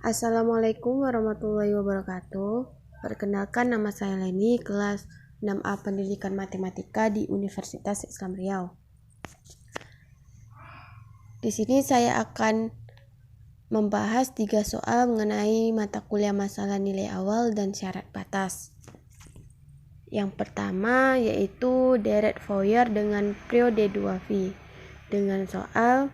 Assalamualaikum warahmatullahi wabarakatuh. Perkenalkan, nama saya Leni, kelas 6A Pendidikan Matematika di Universitas Islam Riau. Di sini saya akan membahas 3 soal mengenai mata kuliah masalah nilai awal dan syarat batas. Yang pertama yaitu deret Fourier dengan periode 2V dengan soal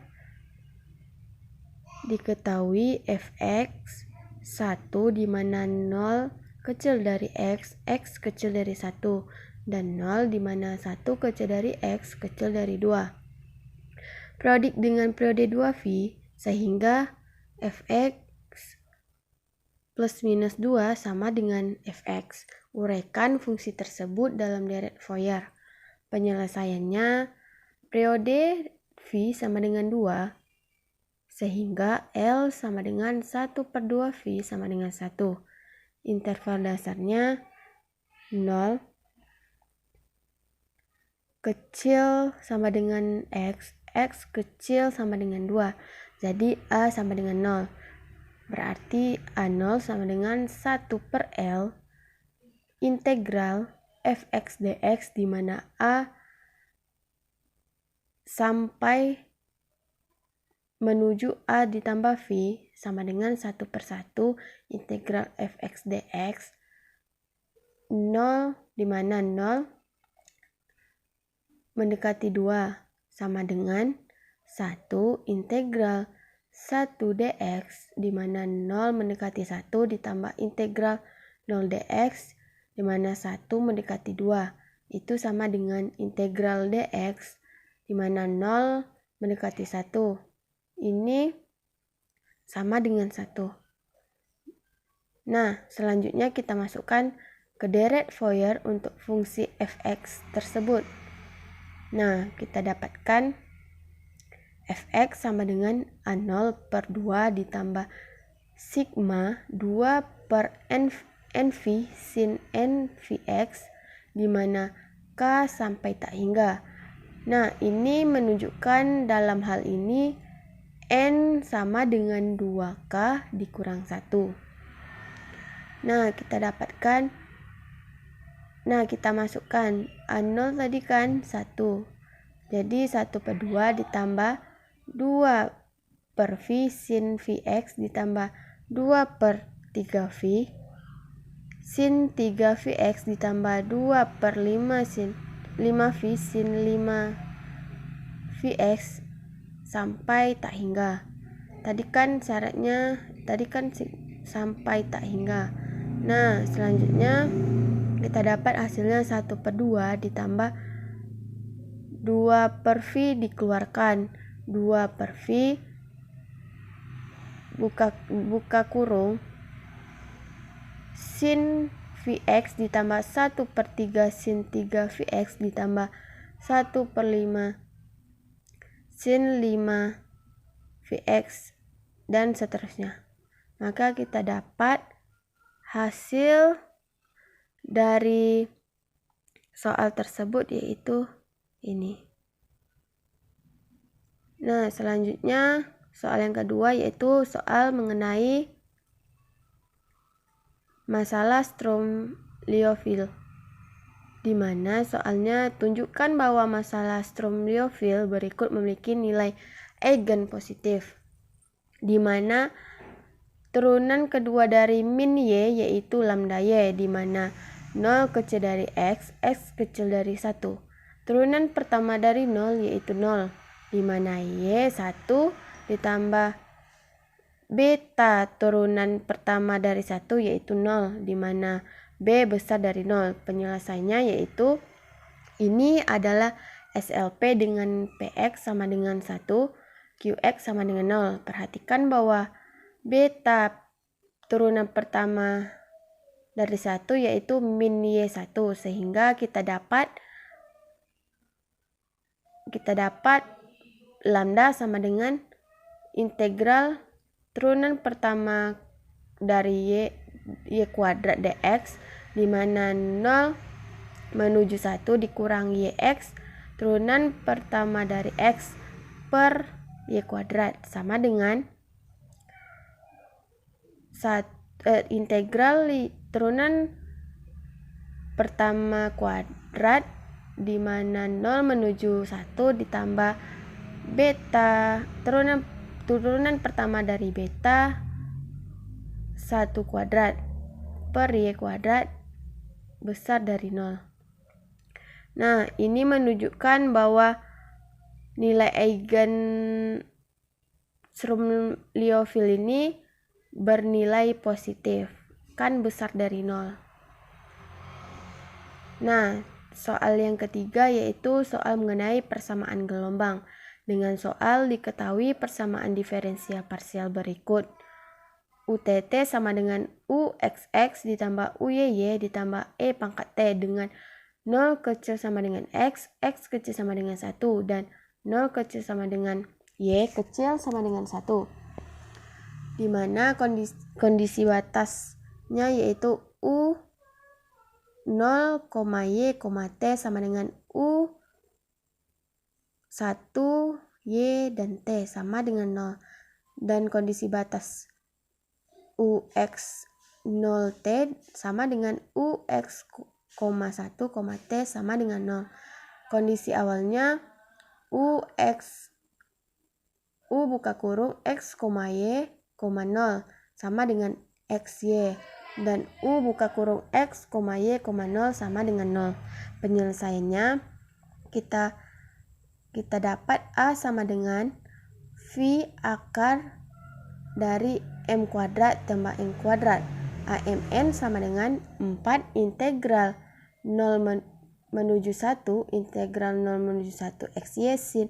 diketahui fx 1 di mana 0 kecil dari x kecil dari 1, dan 0 di mana 1 kecil dari x kecil dari 2. Periodik dengan periode 2V sehingga fx plus minus 2 sama dengan fx. Uraikan fungsi tersebut dalam deret Fourier. Penyelesaiannya, periode V sama dengan 2 sehingga L sama dengan 1/2V sama dengan 1. Interval dasarnya 0, kecil sama dengan X kecil sama dengan 2. Jadi A sama dengan 0. Berarti A0 sama dengan 1/L integral fx dx di mana A sampai menuju A ditambah V sama dengan 1/1 integral fx dx 0 di mana 0 mendekati 2 sama dengan 1 integral 1 dx di mana 0 mendekati 1 ditambah integral 0 dx di mana 1 mendekati 2 itu sama dengan integral dx di mana 0 mendekati 1. Ini sama dengan 1. Nah, selanjutnya kita masukkan ke deret Fourier untuk fungsi fx tersebut. Nah, kita dapatkan fx sama dengan A0/2 ditambah sigma 2/nv sin nvx di mana k sampai tak hingga. Nah, ini menunjukkan dalam hal ini N sama dengan 2K dikurang 1. Nah, kita masukkan A0 tadi kan 1. Jadi 1/2 ditambah 2/V sin Vx ditambah 2/3V sin 3Vx ditambah 2/5 sin 5V sin 5Vx sampai tak hingga. Tadi kan sampai tak hingga. Nah, selanjutnya kita dapat hasilnya 1/2 ditambah 2/V dikeluarkan. 2/V buka kurung sin Vx ditambah 1/3 sin 3Vx ditambah 1/5 sin 5Vx dan seterusnya. Maka kita dapat hasil dari soal tersebut yaitu ini. Nah, selanjutnya soal yang kedua yaitu soal mengenai masalah Sturm-Liouville, di mana soalnya tunjukkan bahwa masalah Sturm-Liouville berikut memiliki nilai eigen positif, di mana turunan kedua dari min y yaitu lambda y, di mana 0 kecil dari x kecil dari 1. Turunan pertama dari 0 yaitu 0, di mana y 1 ditambah beta turunan pertama dari 1 yaitu 0, di mana B besar dari 0. Penyelesaiannya yaitu ini adalah SLP dengan PX sama dengan 1, QX sama dengan 0. Perhatikan bahwa beta turunan pertama dari 1 yaitu min Y1, sehingga kita dapat lambda sama dengan integral turunan pertama dari y kuadrat dx, di mana 0 menuju 1 dikurang yx turunan pertama dari x per y kuadrat sama dengan integral turunan pertama kuadrat di mana 0 menuju 1 ditambah beta turunan pertama dari beta 1 kuadrat per y kuadrat besar dari 0. Nah, ini menunjukkan bahwa nilai eigen Sturm-Liouville ini bernilai positif, kan besar dari 0. Nah, soal yang ketiga yaitu soal mengenai persamaan gelombang. Dengan soal diketahui persamaan diferensial parsial berikut. UTT sama dengan UXX ditambah UYY ditambah E pangkat T dengan 0 kecil sama dengan X, X kecil sama dengan 1, dan 0 kecil sama dengan Y kecil sama dengan 1. Dimana kondisi batasnya yaitu U 0, Y, T sama dengan U 1, Y, dan T sama dengan 0. Dan kondisi batas UX 0T sama dengan UX, 1, T sama dengan 0. Kondisi awalnya U buka kurung X, Y, 0 sama dengan XY. Dan U buka kurung X, Y, 0 sama dengan 0. Penyelesaiannya kita dapat A sama dengan V akar dari M kuadrat tambah N kuadrat. AMN sama dengan 4 integral 0 menuju 1 integral 0 menuju 1 XY sin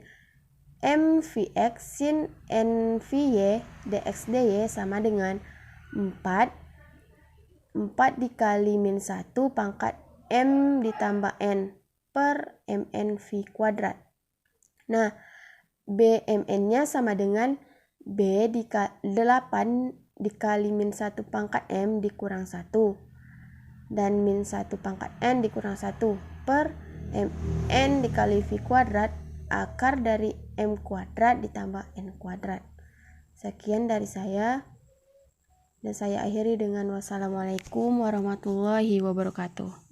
MVX sin NVY dx dy sama dengan 4 dikali min 1 pangkat M ditambah N per MNV kuadrat. Nah, BMN-nya sama dengan B 8 dikali min 1 pangkat M dikurang 1 dan min 1 pangkat N dikurang 1 per MN dikali V kuadrat akar dari M kuadrat ditambah N kuadrat. Sekian dari saya dan saya akhiri dengan wassalamualaikum warahmatullahi wabarakatuh.